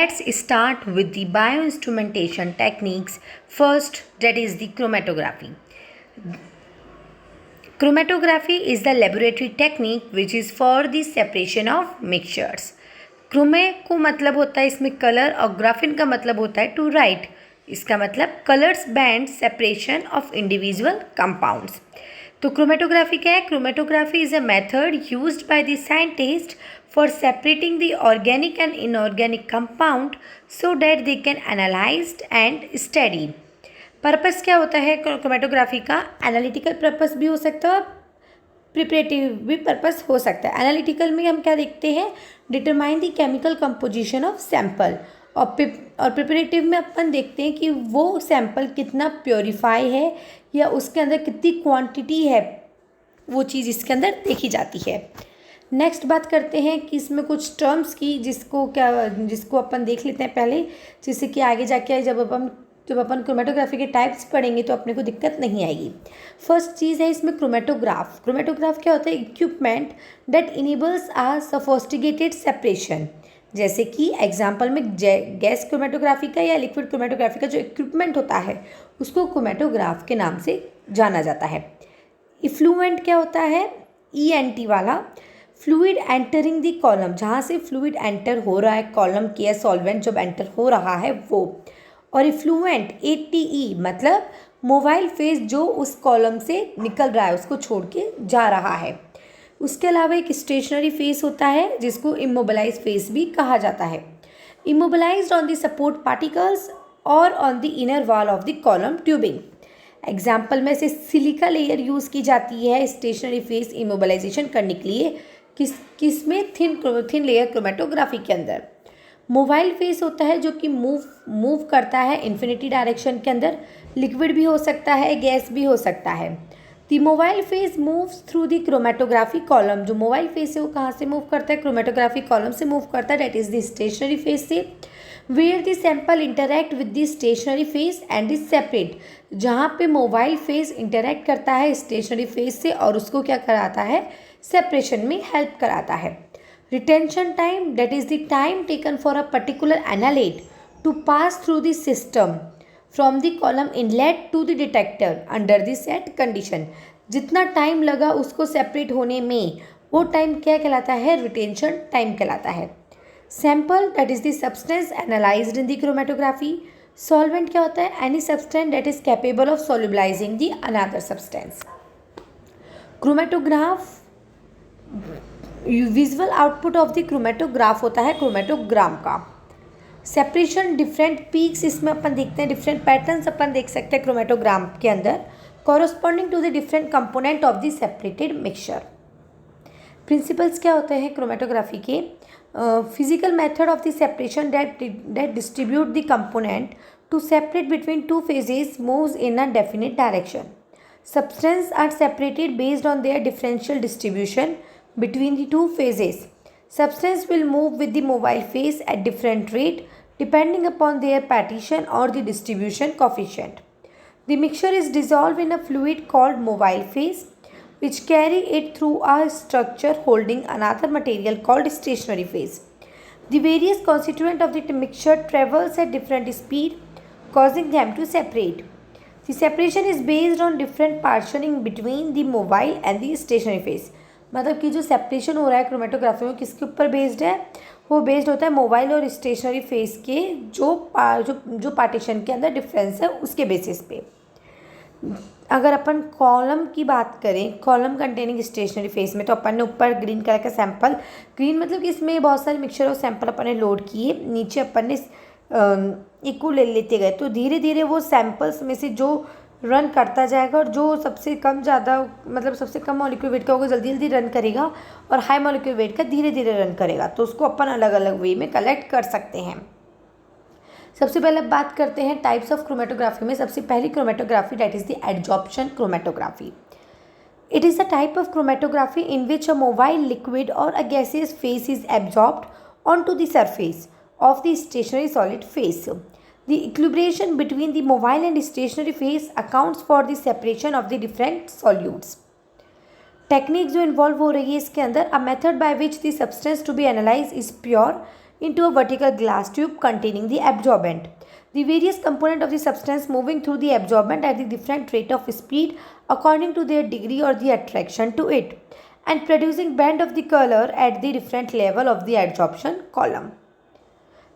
Let's start with the bioinstrumentation techniques first, that is the chromatography. Chromatography is the laboratory technique which is for the separation of mixtures. Chrome को मतलब होता है इसमें colour और graphene का मतलब होता है टू राइट. इसका मतलब colours band separation of individual compounds. तो क्रोमेटोग्राफी क्या है? Chromatography is a method used by the scientist for separating the organic and inorganic compound so that they can analysed and study. Purpose क्या होता है chromatography का? Analytical purpose भी हो सकता है और प्रिपरेटिव भी पर्पस हो सकता है. एनालिटिकल में हम क्या देखते हैं? Determine the chemical composition of sample. और प्रिपरेटिव में अपन देखते हैं कि वो सैंपल कितना प्योरीफाई है या उसके अंदर कितनी क्वांटिटी है, वो चीज़ इसके अंदर देखी जाती है. नेक्स्ट बात करते हैं कि इसमें कुछ टर्म्स की जिसको अपन देख लेते हैं पहले, जिससे कि आगे जाके जब अपन क्रोमेटोग्राफी के टाइप्स पढ़ेंगे तो अपने को दिक्कत नहीं आएगी. फर्स्ट चीज़ है इसमें क्रोमेटोग्राफ. क्रोमेटोग्राफ क्या होता है? Equipment that enables a sophisticated separation. जैसे कि एग्जांपल में गैस क्रोमेटोग्राफी का या लिक्विड क्रोमेटोग्राफी का जो इक्विपमेंट होता है उसको क्रोमेटोग्राफ के नाम से जाना जाता है. इफ्लुएंट क्या होता है? ENT वाला, फ्लूइड एंटरिंग द कॉलम. जहाँ से फ्लूइड एंटर हो रहा है कॉलम के या सॉल्वेंट जब एंटर हो रहा है वो. और इफ्लुएंट ATE मतलब मोबाइल फेज जो उस कॉलम से निकल रहा है, उसको छोड़ के जा रहा है. उसके अलावा एक स्टेशनरी फेस होता है जिसको इमोबिलाइज फेस भी कहा जाता है. Immobilised on the support particles और on the inner wall of the column tubing. Example में से सिलिका लेयर यूज़ की जाती है स्टेशनरी फेस इमोबिलाइजेशन करने के लिए. किसमें? थिन लेयर क्रोमेटोग्राफी के अंदर. मोबाइल फेस होता है जो कि मूव करता है इन्फिनिटी डायरेक्शन के अंदर. लिक्विड भी हो सकता है, गैस भी हो सकता है. The mobile face moves through the chromatography column. जो मोबाइल फेस है वो कहाँ से मूव करता है? क्रोमेटोग्राफी कॉलम से मूव करता है, that is the stationary phase से. Where the sample interact with the stationary phase and is separate. जहाँ पे मोबाइल फेस इंटरैक्ट करता है स्टेशनरी फेस से और उसको क्या कराता है? सेपरेशन में हेल्प कराता है. Retention time, that is the time taken for a particular analyte to pass through the system from the column inlet to the detector under the set condition. जितना टाइम लगा उसको सेपरेट होने में वो time क्या कहलाता है? रिटेंशन टाइम कहलाता है. Sample that is the substance analysed in the chromatography. Solvent क्या होता है? Any substance that is capable of solubilising the another substance. Chromatograph visual output of the chromatograph होता है क्रोमेटोग्राम का. सेपरेशन डिफरेंट पीक्स इसमें अपन देखते हैं, डिफरेंट पैटर्न्स अपन देख सकते हैं क्रोमेटोग्राम के अंदर corresponding to the different component of the separated mixture. Principles क्या होते हैं क्रोमेटोग्राफी के? Physical method of the separation that distribute the component to separate between two phases moves in a definite direction. Substance are separated based on their differential distribution between the two phases. Substance will move with the mobile phase at different rate depending upon their partition or the distribution coefficient. The mixture is dissolved in a fluid called mobile phase which carry it through a structure holding another material called stationary phase. The various constituents of the mixture travels at different speed causing them to separate. The separation is based on different partitioning between the mobile and the stationary phase. मतलब कि जो separation हो रहा है chromatography में किसके ऊपर based है? वो बेस्ड होता है मोबाइल और स्टेशनरी फेस के जो पार्टीशन के अंदर डिफरेंस है उसके बेसिस पे. अगर अपन कॉलम की बात करें, कॉलम कंटेनिंग स्टेशनरी फेस में, तो अपन ने ऊपर ग्रीन कलर का सैंपल, ग्रीन मतलब कि इसमें बहुत सारे मिक्सचर और सैंपल अपन ने लोड किए, नीचे अपन ने इक्वल ले लेते गए, तो धीरे धीरे वो सैंपल्स में से जो रन करता जाएगा और जो सबसे कम मॉलिक्यूल वेट का होगा जल्दी जल्दी रन करेगा और हाई मॉलिक्यूल वेट का धीरे धीरे रन करेगा. तो उसको अपन अलग अलग वे में कलेक्ट कर सकते हैं. सबसे पहले बात करते हैं टाइप्स ऑफ क्रोमेटोग्राफी में. सबसे पहली chromatography that is the adsorption chromatography. It is a type of chromatography in which a mobile liquid और a gaseous phase is absorbed on to the surface of the stationary solid phase. The equilibration between the mobile and stationary phase accounts for the separation of the different solutes. Technique जो involve हो रही है इसके अंदर, a method by which the substance to be analyse is pure into a vertical glass tube containing the absorbent. The various components of the substance moving through the absorbent at the different rate of speed according to their degree or the attraction to it, and producing band of the color at the different level of the adsorption column.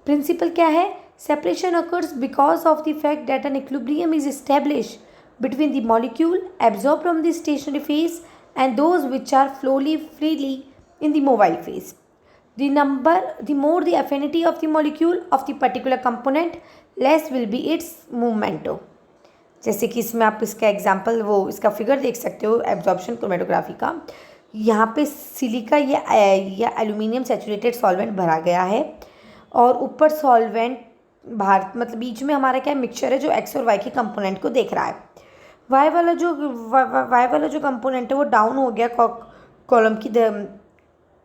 Principle क्या है? Separation occurs because of the fact that an equilibrium is established between the molecule absorbed from the stationary phase and those which are flowing freely in the mobile phase. The more the affinity of the molecule of the particular component, less will be its momento. जैसे कि इसमें आप इसका example इसका figure देख सकते हो absorption chromatography का। यहाँ पे सिलिका या एल्यूमिनियम सैचुरेटेड सॉल्वेंट भरा गया है और ऊपर सॉल्वेंट बाहर मतलब बीच में हमारा क्या मिक्सचर है जो एक्स और वाई के कंपोनेंट को देख रहा है। वाई वाला जो कंपोनेंट है वो डाउन हो गया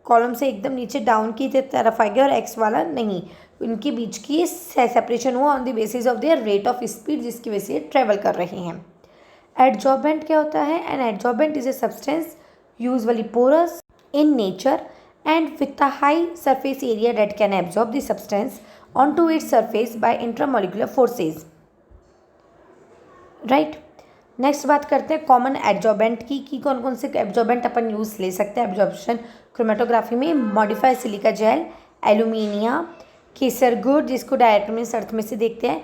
कॉलम से एकदम नीचे डाउन की तरफ आ गया और एक्स वाला नहीं। इनके बीच की सेपरेशन हुआ on the basis of their rate of speed जिसकी वजह से ट्रेवल कर रहे हैं। एडजॉर्बेंट क्या होता है? An adsorbent is a substance usually porous in nature and with a high surface area that can absorb the substance onto its surface by intramolecular forces. Right? Next बात करते हैं कॉमन एब्जॉर्बेंट की कौन कौन से एब्जॉर्बेंट अपन use ले सकते हैं एब्जॉर्प्शन क्रोमेटोग्राफी में। मॉडिफाइड सिलिका जेल, एल्यूमिनिया, केसर गुड जिसको डायटोमिन अर्थ में से देखते हैं,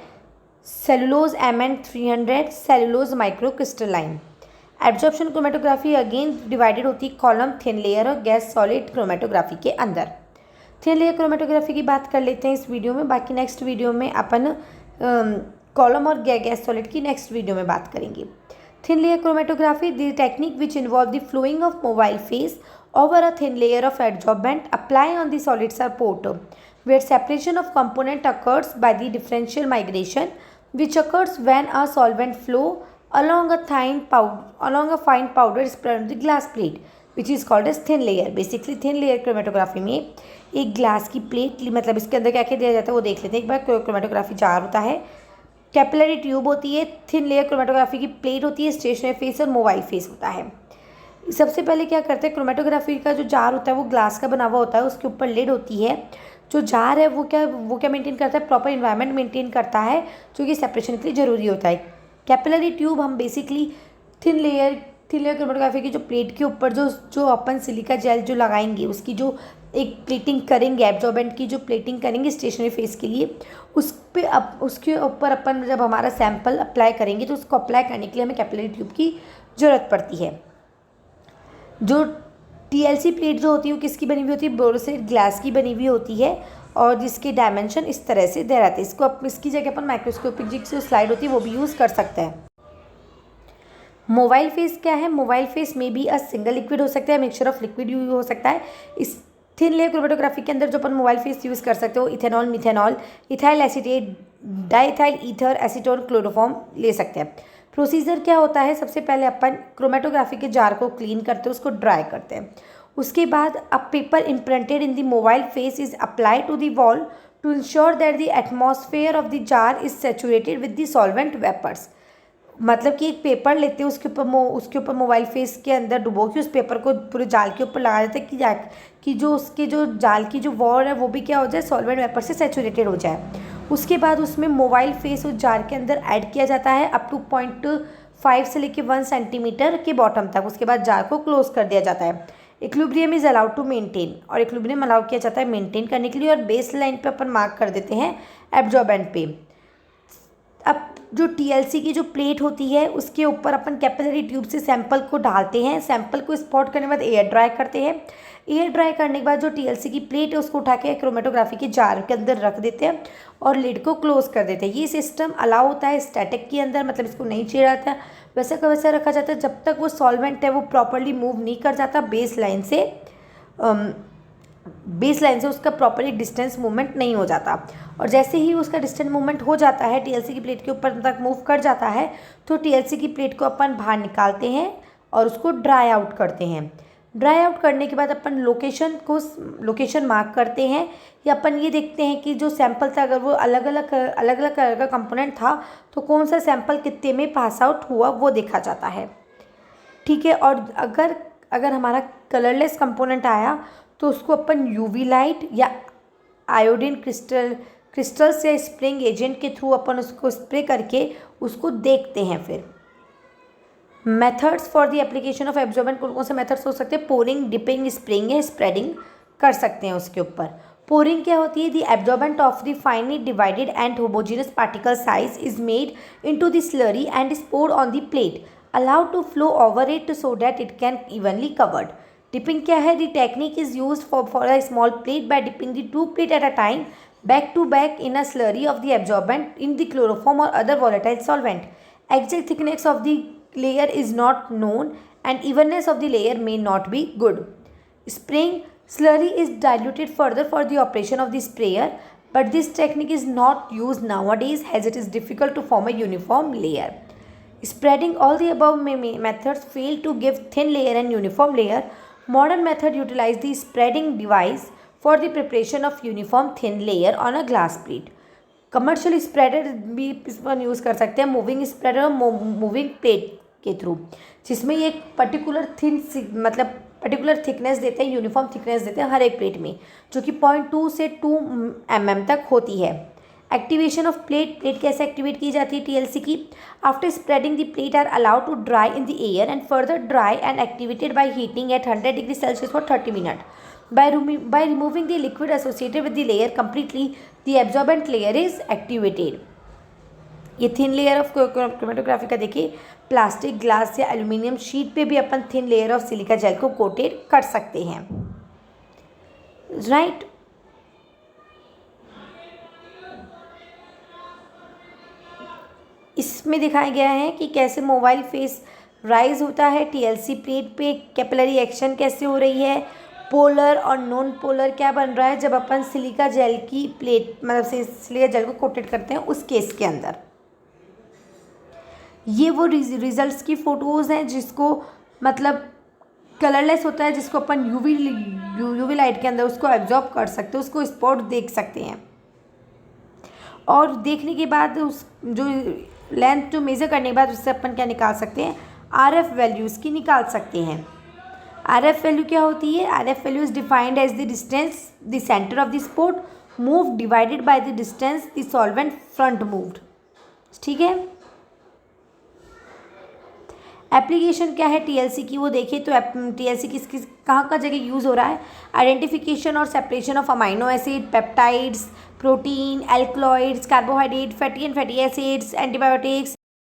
cellulose Mn300, cellulose microcrystalline. Absorption chromatography again divided होती है कॉलम, थिन लेयर और गैस सॉलिड क्रोमेटोग्राफी के अंदर। थिन लेयर क्रोमेटोग्राफी की बात कर लेते हैं इस वीडियो में, बाकी नेक्स्ट वीडियो में अपन कॉलम और गैस सॉलिड की नेक्स्ट वीडियो में बात करेंगे। Thin layer chromatography the technique which involve the flowing of mobile face over a thin layer of adsorbent apply on the solid support where separation of component occurs by the differential migration which occurs when a solvent flow along a fine powder spread on the glass plate which is called as thin layer. Basically thin layer chromatography में एक glass की plate मतलब इसके अंदर क्या क्या दिया जाता है वो देख लेते हैं एक बार। क्रोमेटोग्राफी जार होता है, कैपिलरी ट्यूब होती है, थिन लेयर क्रोमेटोग्राफी की प्लेट होती है, स्टेशनरी फेस और मोबाइल फेस होता है। सबसे पहले क्या करते हैं क्रोमेटोग्राफी का जो जार होता है वो ग्लास का बना हुआ होता है, उसके ऊपर लिड होती है। जो जार है वो क्या मेंटेन करता है? प्रॉपर इन्वायरमेंट मेंटेन करता है जो कि सेपरेशन के लिए ज़रूरी होता है। कैपिलरी ट्यूब हम बेसिकली थिन लेयर क्रोमेटोग्राफी की जो प्लेट के ऊपर जो अपन सिलिका जेल जो लगाएंगे उसकी जो एक प्लेटिंग करेंगे, एब्जॉर्बेंट की जो प्लेटिंग करेंगे स्टेशनरी फेस के लिए, उसके ऊपर अपन जब हमारा सैंपल अप्लाई करेंगे तो उसको अप्लाई करने के लिए हमें कैपिलरी ट्यूब की ज़रूरत पड़ती है। जो TLC प्लेट जो होती है वो किसकी बनी हुई होती है? बोरोसिलिकेट ग्लास की बनी हुई होती है और जिसके डायमेंशन इस तरह से दे रहते हैं। इसकी जगह अपन माइक्रोस्कोपिक जो स्लाइड होती है वो भी यूज़ कर सकते हैं। मोबाइल फेस क्या है? मोबाइल फेस में भी अ सिंगल लिक्विड हो सकता है, मिक्सचर ऑफ लिक्विड हो सकता है। इस थिन लेयर क्रोमेटोग्राफी के अंदर जो अपन मोबाइल फेस यूज़ कर सकते हो ethanol, methanol, ethyl acetate, diethyl ether, acetone, chloroform ले सकते हैं। प्रोसीजर क्या होता है? सबसे पहले अपन क्रोमेटोग्राफी के जार को क्लीन करते हैं, उसको ड्राई करते हैं। उसके बाद a paper imprinted in the mobile phase is applied to the wall to ensure that the atmosphere of the jar is saturated with the solvent vapours. मतलब कि एक पेपर लेते हैं उसके ऊपर मोबाइल फेस के अंदर डुबो के उस पेपर को पूरे जाल के ऊपर लगा देते हैं कि जो उसके जो जाल की जो वॉल है वो भी क्या हो जाए? सॉल्वेंट वेपर से सैचुरेटेड हो जाए। उसके बाद उसमें मोबाइल फेस उस जार के अंदर ऐड किया जाता है अप टू 0.5 से लेकर 1 सेंटीमीटर के बॉटम तक। उसके बाद जार को क्लोज कर दिया जाता है। Equilibrium is allowed to maintain, और इक्विलिब्रियम अलाउ किया जाता है मेंटेन करने के लिए, और बेस लाइन पे अपन मार्क कर देते हैं एब्जॉर्बेंट पे। अब जो TLC की जो प्लेट होती है उसके ऊपर अपन कैपिलरी ट्यूब से सैंपल को डालते हैं। सैंपल को स्पॉट करने के बाद एयर ड्राई करते हैं। एयर ड्राई करने के बाद जो TLC की प्लेट है उसको उठा के क्रोमेटोग्राफी के जार के अंदर रख देते हैं और लिड को क्लोज कर देते हैं। ये सिस्टम अलाउ होता है स्टैटिक के अंदर, मतलब इसको नहीं छेड़ा जाता है, वैसा का वैसा रखा जाता है जब तक वो सॉल्वेंट है वो प्रॉपरली मूव नहीं कर जाता बेस लाइन से उसका प्रॉपरली डिस्टेंस मूवमेंट नहीं हो जाता। और जैसे ही उसका डिस्टेंस मूवमेंट हो जाता है, TLC की प्लेट के ऊपर तक मूव कर जाता है, तो TLC की प्लेट को अपन बाहर निकालते हैं और उसको ड्राई आउट करते हैं। ड्राई आउट करने के बाद अपन लोकेशन मार्क करते हैं, या अपन ये देखते हैं कि जो सैंपल था अगर वो अलग अलग कलर का कंपोनेंट था तो कौन सा सैंपल कितने में पास आउट हुआ वो देखा जाता है। ठीक है। और अगर हमारा कलरलेस कंपोनेंट आया तो उसको अपन UV लाइट या आयोडीन क्रिस्टल्स या स्प्रेइंग एजेंट के थ्रू अपन उसको स्प्रे करके उसको देखते हैं। फिर methods for the application of absorbent कौन कौन से मेथड्स हो सकते हैं? पोरिंग, डिपिंग, स्प्रेइंग या स्प्रेडिंग कर सकते हैं उसके ऊपर। पोरिंग क्या होती है? The absorbent of the finally divided and homogeneous particle size is made into the slurry and is poured on the plate, allowed to flow over it so that it can evenly covered. Dipping क्या है? The technique is used for a small plate by dipping the two plate at a time back to back in a slurry of the absorbent in the chloroform or other volatile solvent. Exact thickness of the layer is not known and evenness of the layer may not be good. Spraying slurry is diluted further for the operation of the sprayer, but this technique is not used nowadays as it is difficult to form a uniform layer. Spreading, all the above methods fail to give thin layer and uniform layer. Modern method utilize the spreading device for the preparation of uniform thin layer on a glass plate. Commercial spreader भी इस पर use कर सकते हैं, moving spreader और moving plate के through, जिसमें ये एक पर्टिकुलर मतलब पर्टिकुलर थिकनेस देते हैं, यूनिफॉर्म थिकनेस देते हैं हर एक प्लेट में, जो कि 0.2 से 2 mm तक होती है। एक्टिवेशन ऑफ प्लेट कैसे एक्टिवेट की जाती है टीएलसी की? After spreading the plate are allowed to dry in the air and further dry and activated by heating at 100 degree Celsius for 30 minute. By removing the liquid associated with the layer completely, the absorbent layer is activated. ये thin layer of chromatography का देखिए, plastic, glass या aluminium sheet पे भी अपन thin layer of silica gel को coated कर सकते हैं, राइट। इसमें दिखाया गया है कि कैसे मोबाइल फेस राइज होता है टीएलसी प्लेट पे, कैपिलरी एक्शन कैसे हो रही है, पोलर और नॉन पोलर क्या बन रहा है जब अपन सिलिका जेल की प्लेट मतलब सिलिका जेल को कोटेड करते हैं उस केस के अंदर। ये वो रिजल्ट्स की फ़ोटोज़ हैं जिसको मतलब कलरलेस होता है, जिसको अपन यूवी लाइट के अंदर उसको एब्जॉर्ब कर सकते हैं, उसको स्पॉट देख सकते हैं, और देखने के बाद उस जो लेंथ जो मेज़र करने के बाद उससे अपन क्या निकाल सकते हैं? आरएफ वैल्यूज़ की निकाल सकते हैं। आरएफ वैल्यू क्या होती है? RF value is defined as the distance the centre of the spot move divided by the distance the solvent front moved. ठीक है। एप्लीकेशन क्या है टीएलसी की वो देखिए तो टीएलसी किस कहाँ का जगह यूज़ हो रहा है? आइडेंटिफिकेशन और separation of amino acid, peptides, protein, alkaloids, carbohydrate, fatty and fatty acids, antibiotics,